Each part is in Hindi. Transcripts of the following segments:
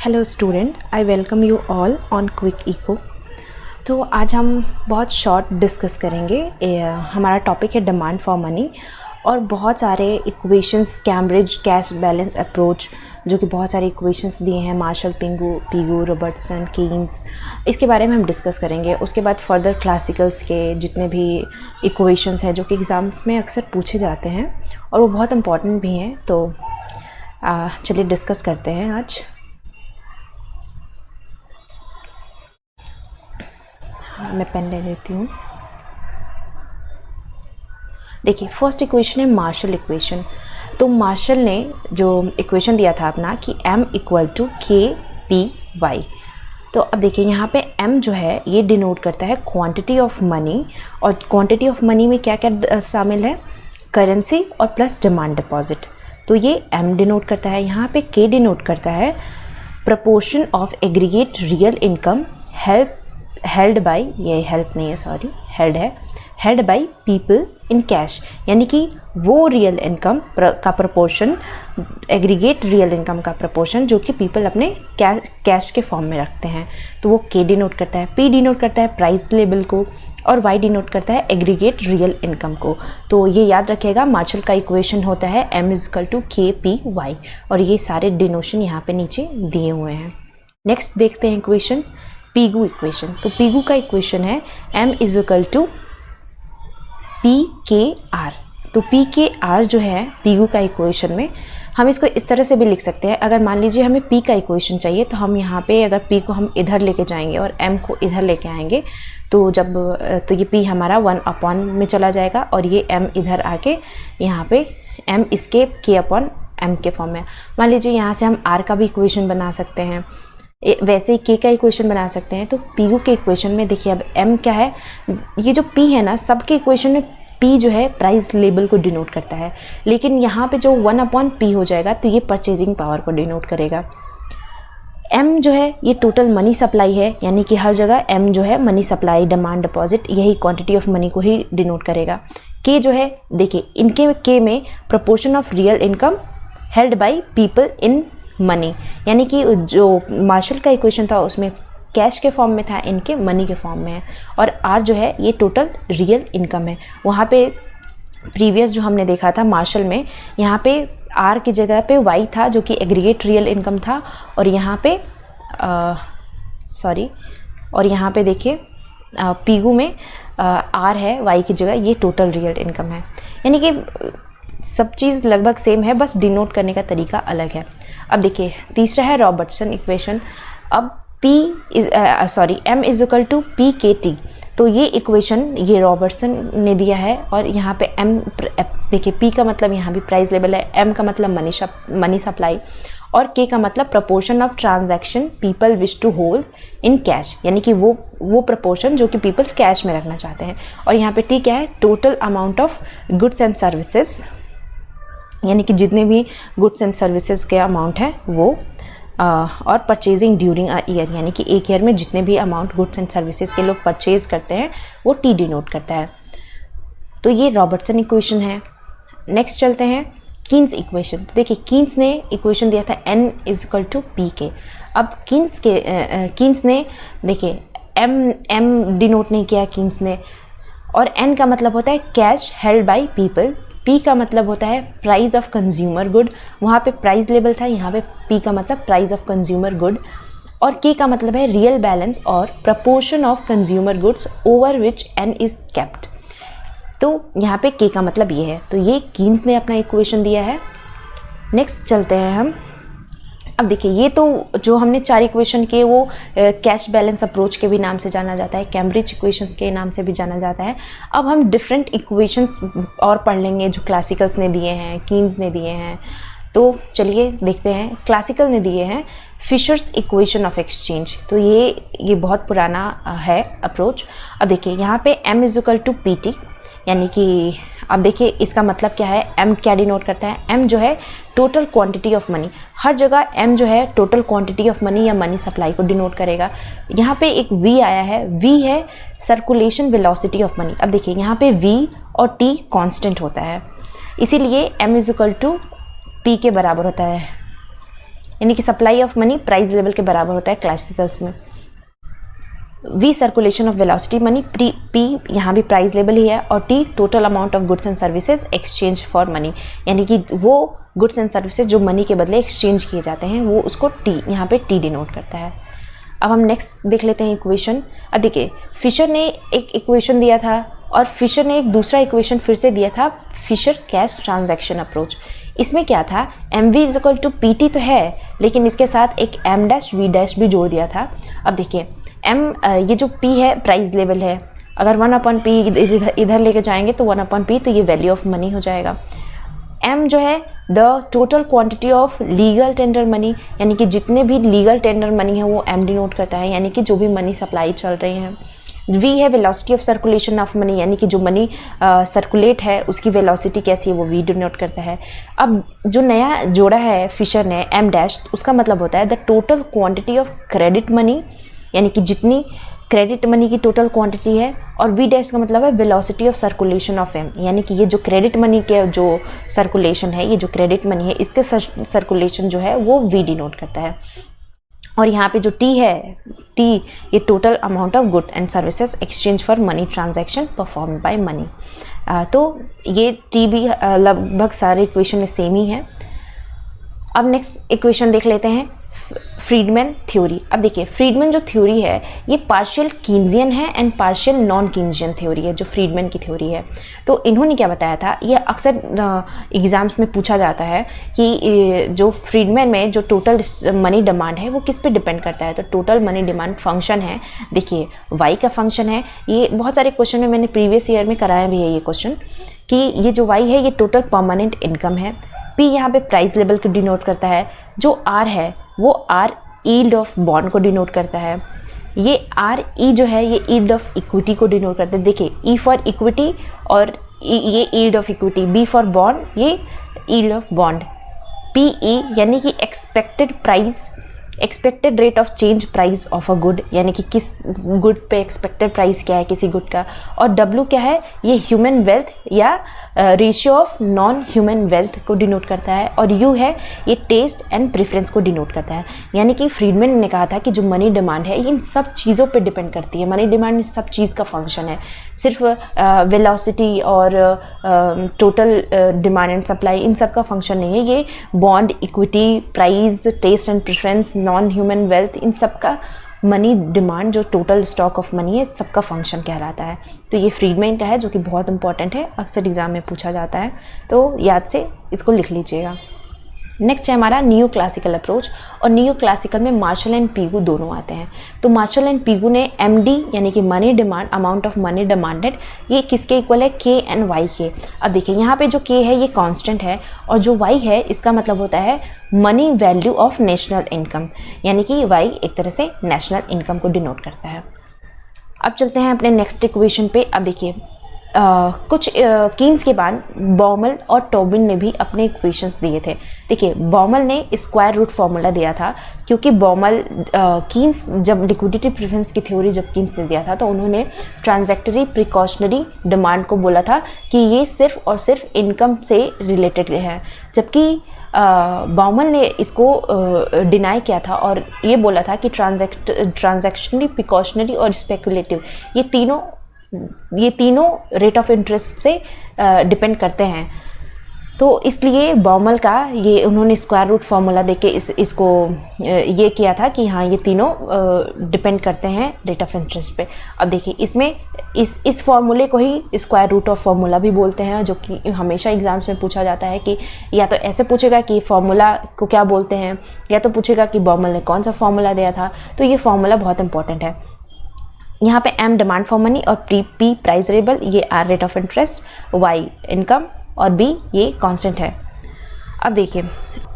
Hello student, I welcome you all on Quick Echo. तो आज हम बहुत शॉर्ट डिस्कस करेंगे। हमारा टॉपिक है डिमांड फॉर मनी और बहुत सारे equations, Cambridge cash balance approach, जो कि बहुत सारे इक्वेशंस दिए हैं, मार्शल, पिगू, रॉबर्टसन, कीन्स, इसके बारे में हम डिस्कस करेंगे। उसके बाद फर्दर क्लासिकल्स के जितने भी इक्वेशंस हैं जो कि एग्ज़ाम्स में अक्सर पूछे जाते हैं और वो बहुत इंपॉर्टेंट भी हैं। तो चलिए डिस्कस करते हैं आज। मैं पेन ले लेती हूँ। देखिए, फर्स्ट इक्वेशन है मार्शल इक्वेशन। तो मार्शल ने जो इक्वेशन दिया था अपना कि m इक्वल टू के पी वाई। तो अब देखिए, यहाँ पे m जो है ये डिनोट करता है क्वांटिटी ऑफ मनी, और क्वांटिटी ऑफ मनी में क्या क्या शामिल है? करेंसी और प्लस डिमांड डिपॉजिट। तो ये m डिनोट करता है। यहाँ पे k डिनोट करता है proportion of aggregate real income held by, ये हेल्प नहीं है sorry, held by people in cash, यानी कि वो रियल इनकम का प्रपोर्शन, एग्रीगेट रियल इनकम का प्रपोर्शन जो कि पीपल अपने कैश के फॉर्म में रखते हैं। तो वो के डिनोट करता है। पी डिनोट करता है प्राइस लेवल को, और वाई डिनोट करता है एग्रीगेट रियल इनकम को। तो ये याद रखिएगा, मार्शल का इक्वेशन होता है m इक्वल टू के पी वाई, और ये सारे डिनोशन यहाँ पे नीचे दिए हुए हैं। नेक्स्ट देखते हैं इक्वेशन, पिगू इक्वेशन। तो पिगू का इक्वेशन है m is equal to P K R. तो पी के आर जो है पिगू का इक्वेशन में, हम इसको इस तरह से भी लिख सकते हैं। अगर मान लीजिए हमें पी का इक्वेशन चाहिए तो हम यहाँ पे अगर पी को हम इधर लेके जाएंगे और m को इधर लेके आएंगे, तो तो ये p हमारा 1 अपॉन में चला जाएगा, और ये m इधर आके यहाँ पे m इसके k अपॉन m के फॉर्म में। मान लीजिए यहाँ से हम r का भी इक्वेशन बना सकते हैं, वैसे ही k का इक्वेशन बना सकते हैं। तो पीयू के इक्वेशन में देखिए, अब m क्या है, ये जो p है ना, सबके इक्वेशन में p जो है प्राइस लेवल को डिनोट करता है, लेकिन यहाँ पे जो 1 अपॉन p हो जाएगा तो ये परचेजिंग पावर को डिनोट करेगा। m जो है ये टोटल मनी सप्लाई है, यानी कि हर जगह m जो है मनी सप्लाई, डिमांड, डिपॉजिट, यही क्वांटिटी ऑफ मनी को ही डिनोट करेगा। k जो है, देखिए इनके k में proportion of real income held by people in money, यानी कि जो मार्शल का इक्वेशन था उसमें कैश के फॉर्म में था, इनके मनी के फॉर्म में है। और आर जो है ये टोटल रियल इनकम है। वहाँ पे प्रीवियस जो हमने देखा था मार्शल में, यहाँ पे आर की जगह पे वाई था जो कि एग्रीगेट रियल इनकम था, और यहाँ पे और यहाँ पे देखिए पीगू में आर है, वाई की जगह ये टोटल रियल इनकम है। यानी कि सब चीज़ लगभग सेम है, बस डिनोट करने का तरीका अलग है। अब देखिए तीसरा है रॉबर्टसन इक्वेशन। अब m is equal to P K T. तो ये इक्वेशन ये रॉबर्टसन ने दिया है, और यहाँ पे m देखिए, p का मतलब यहाँ भी प्राइस लेवल है, m का मतलब मनी सप्लाई, और k का मतलब proportion of transaction people wish to hold in cash, यानी कि वो प्रपोर्शन जो कि पीपल कैश में रखना चाहते हैं। और यहाँ पे t क्या है? Total amount of goods and services, यानी कि जितने भी गुड्स एंड सर्विसेज के अमाउंट है वो, और परचेजिंग ड्यूरिंग अ ईयर, यानी कि एक ईयर में जितने भी अमाउंट गुड्स एंड सर्विसेज के लोग परचेज करते हैं वो टी डिनोट करता है। तो ये रॉबर्टसन इक्वेशन है। नेक्स्ट चलते हैं कीन्स इक्वेशन। तो देखिए कीन्स ने इक्वेशन दिया था n is equal to P K. अब कीन्स ने देखिए m डिनोट नहीं किया कीन्स ने, और n का मतलब होता है cash held by people, p का मतलब होता है प्राइस ऑफ कंज्यूमर गुड, वहाँ पे प्राइस लेवल था, यहाँ पे p का मतलब प्राइस ऑफ कंज्यूमर गुड, और k का मतलब है रियल बैलेंस और proportion of consumer goods over which n is kept. तो यहाँ पे k का मतलब ये है। तो ये कीन्स ने अपना इक्वेशन दिया है। नेक्स्ट चलते हैं हम। अब देखिए, ये तो जो हमने 4 इक्वेशन के, वो कैश बैलेंस अप्रोच के भी नाम से जाना जाता है, कैम्ब्रिज इक्वेशन के नाम से भी जाना जाता है। अब हम डिफरेंट इक्वेशंस और पढ़ लेंगे जो क्लासिकल्स ने दिए हैं, कीन्स ने दिए हैं। तो चलिए देखते हैं। क्लासिकल ने दिए हैं फिशर्स इक्वेशन ऑफ एक्सचेंज। तो ये बहुत पुराना है अप्रोच। अब देखिए यहाँ पे m is equal to P T, यानी कि अब देखिए इसका मतलब क्या है, m क्या डिनोट करता है? m जो है टोटल क्वांटिटी ऑफ मनी, हर जगह m जो है टोटल क्वांटिटी ऑफ मनी या मनी सप्लाई को डिनोट करेगा। यहाँ पे एक v आया है, v है सर्कुलेशन वेलोसिटी ऑफ मनी। अब देखिए यहाँ पे v और t कांस्टेंट होता है, इसीलिए m is equal to p के बराबर होता है। यानी कि supply of money price level के बराबर होता है क्लासिकल्स में। V circulation of velocity money, P यहाँ भी प्राइस लेवल ही है, और T total amount of goods and services exchange for money, यानी कि वो गुड्स एंड सर्विसेज जो मनी के बदले एक्सचेंज किए जाते हैं वो उसको T यहाँ पे T डिनोट करता है। अब हम नेक्स्ट देख लेते हैं इक्वेशन। अब देखिए फिशर ने एक इक्वेशन दिया था और फिशर ने एक दूसरा इक्वेशन फिर से दिया था, फिशर कैश ट्रांजैक्शन अप्रोच। इसमें क्या था, M V is equal to P T तो है, लेकिन इसके साथ एक एम डैश वी डैश भी जोड़ दिया था। अब देखिए एम ये जो पी है प्राइस लेवल है, अगर 1/p इधर लेके जाएंगे तो 1/p, तो ये वैल्यू ऑफ मनी हो जाएगा। एम जो है the total quantity of legal tender money, यानी कि जितने भी लीगल टेंडर मनी है वो एम डिनोट करता है, यानी कि जो भी मनी सप्लाई चल रहे हैं। वी है velocity of circulation of money, यानी कि जो मनी सर्कुलेट है उसकी वेलोसिटी कैसी है वो वी डिनोट करता है। अब जो नया जोड़ा है फिशर ने एम डैश, उसका मतलब होता है the total quantity of credit money, यानी कि जितनी क्रेडिट मनी की टोटल क्वांटिटी है, और वी डैश का मतलब है velocity of circulation of M, यानी कि ये जो क्रेडिट मनी के जो सर्कुलेशन है, ये जो क्रेडिट मनी है इसके सर्कुलेशन जो है वो वी डिनोट करता है। और यहाँ पे जो टी है, टी ये total amount of good and services exchange for money transaction perform by money. तो ये टी भी लगभग सारे इक्वेशन में सेम ही है। अब नेक्स्ट इक्वेशन देख लेते हैं, फ्रीडमैन थ्योरी। अब देखिए फ्रीडमैन जो थ्योरी है ये पार्शियल कीन्जियन है एंड पार्शियल नॉन कीन्जियन थ्योरी है, जो फ्रीडमैन की थ्योरी है। तो इन्होंने क्या बताया था, ये अक्सर एग्जाम्स में पूछा जाता है कि जो फ्रीडमैन में जो टोटल मनी डिमांड है वो किस पे डिपेंड करता है। तो टोटल मनी डिमांड फंक्शन है, देखिए वाई का फंक्शन है। ये बहुत सारे क्वेश्चन में मैंने प्रीवियस ईयर में कराया भी है ये क्वेश्चन, कि ये जो वाई है ये टोटल परमानेंट इनकम है। पी यहाँ पे प्राइस लेवल को डिनोट करता है। जो आर है वो आर यील्ड ऑफ बॉन्ड को डिनोट करता है। ये आर ई जो है ये यील्ड ऑफ इक्विटी को डिनोट करता है। देखिए ई फॉर इक्विटी और ये yield of equity, B for bond ये yield of bond, P E यानी कि expected price, expected rate of change price of a good, यानी कि किस गुड पे एक्सपेक्टेड प्राइस क्या है किसी गुड का। और डब्ल्यू क्या है, ये ह्यूमन वेल्थ या ratio of non human wealth को डिनोट करता है। और यू है ये टेस्ट एंड प्रेफरेंस को डिनोट करता है। यानी कि फ्रीडमैन ने कहा था कि जो मनी डिमांड है ये इन सब चीज़ों पे डिपेंड करती है। मनी डिमांड इन सब चीज़ का फंक्शन है, सिर्फ वेलोसिटी और टोटल डिमांड एंड सप्लाई इन सब का फंक्शन नहीं है। ये bond, equity, price, taste and preference, non human wealth, इन सब का मनी डिमांड जो टोटल स्टॉक ऑफ मनी है सबका फंक्शन कहलाता है। तो ये फ्रीडमैन का है जो कि बहुत इंपॉर्टेंट है, अक्सर एग्जाम में पूछा जाता है, तो याद से इसको लिख लीजिएगा। नेक्स्ट है हमारा न्यू क्लासिकल अप्रोच, और न्यू क्लासिकल में मार्शल एंड पीगू दोनों आते हैं। तो मार्शल एंड पीगू ने एमडी यानी कि money demand, amount of money demanded, ये किसके इक्वल है, के एंड वाई के। अब देखिए यहाँ पे जो के है ये कांस्टेंट है, और जो वाई है इसका मतलब होता है money value of national income, यानी कि वाई एक तरह से नेशनल इनकम को डिनोट करता है। अब चलते हैं अपने नेक्स्ट इक्वेशन पे। अब देखिए कुछ कीन्स के बाद बॉमल और टोबिन ने भी अपने इक्वेशंस दिए थे। देखिए बॉमल ने स्क्वायर रूट फार्मूला दिया था, क्योंकि बॉमल कीन्स जब लिक्विडिटी प्रेफरेंस की थ्योरी जब कीन्स ने दिया था तो उन्होंने ट्रांजैक्टरी प्रिकॉशनरी डिमांड को बोला था कि ये सिर्फ और सिर्फ इनकम से रिलेटेड है, जबकि बॉमल ने इसको डिनाई किया था और ये बोला था कि ट्रांजैक्शनरी, प्रिकॉशनरी और स्पेकुलेटिव ये तीनों रेट ऑफ इंटरेस्ट से डिपेंड करते हैं। तो इसलिए बॉमल का ये उन्होंने स्क्वायर रूट फार्मूला देके इसको ये किया था कि हाँ ये तीनों डिपेंड करते हैं रेट ऑफ इंटरेस्ट पे। अब देखिए इसमें इस फार्मूले को ही स्क्वायर रूट ऑफ फार्मूला भी बोलते हैं, जो कि हमेशा एग्जाम्स में पूछा जाता है कि या तो ऐसे पूछेगा कि फार्मूला को क्या बोलते हैं, या तो पूछेगा कि बॉमल ने कौन सा फार्मूला दिया था। तो ये फार्मूला बहुत इंपॉर्टेंट है। यहाँ पे एम डिमांड फॉर मनी और पी प्राइस वेरिएबल, ये R rate of interest, Y income और बी ये कांस्टेंट है। अब देखिए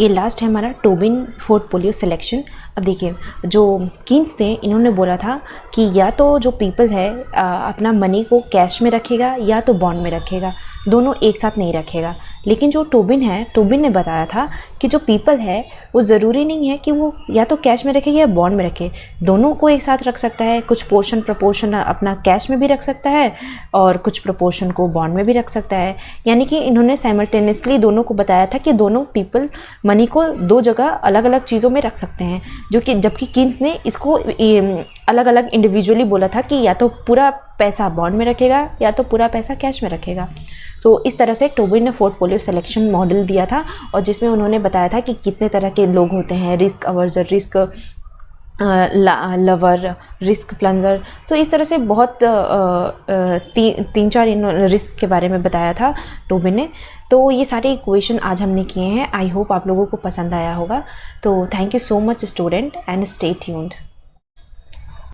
ये लास्ट है हमारा टोबिन पोर्टफोलियो सिलेक्शन। अब देखिए जो कीन्स थे इन्होंने बोला था कि या तो जो पीपल है अपना मनी को कैश में रखेगा या तो बॉन्ड में रखेगा, दोनों एक साथ नहीं रखेगा। लेकिन जो टोबिन है, टोबिन ने बताया था कि जो पीपल है वो ज़रूरी नहीं है कि वो या तो कैश में रखे या बॉन्ड में रखे, दोनों को एक साथ रख सकता है। कुछ पोर्शन प्रपोर्शन अपना कैश में भी रख सकता है और कुछ प्रपोर्शन को बॉन्ड में भी रख सकता है। यानी कि इन्होंने साइमल्टेनियसली दोनों को बताया था कि दोनों पीपल मनी को दो जगह अलग अलग चीज़ों में रख सकते हैं, जो कि जबकि कीन्स ने इसको अलग अलग इंडिविजुअली बोला था कि या तो पूरा पैसा बॉन्ड में रखेगा या तो पूरा पैसा कैश में रखेगा। तो इस तरह से टोबिन ने पोर्टफोलियो सिलेक्शन मॉडल दिया था और जिसमें उन्होंने बताया था कि कितने तरह के लोग होते हैं, risk averser, risk lover, risk plunger. तो इस तरह से बहुत तीन चार रिस्क के बारे में बताया था टोबिन ने। तो ये सारे इक्वेशन आज हमने किए हैं। आई होप आप लोगों को पसंद आया होगा। तो thank you so much student and stay tuned.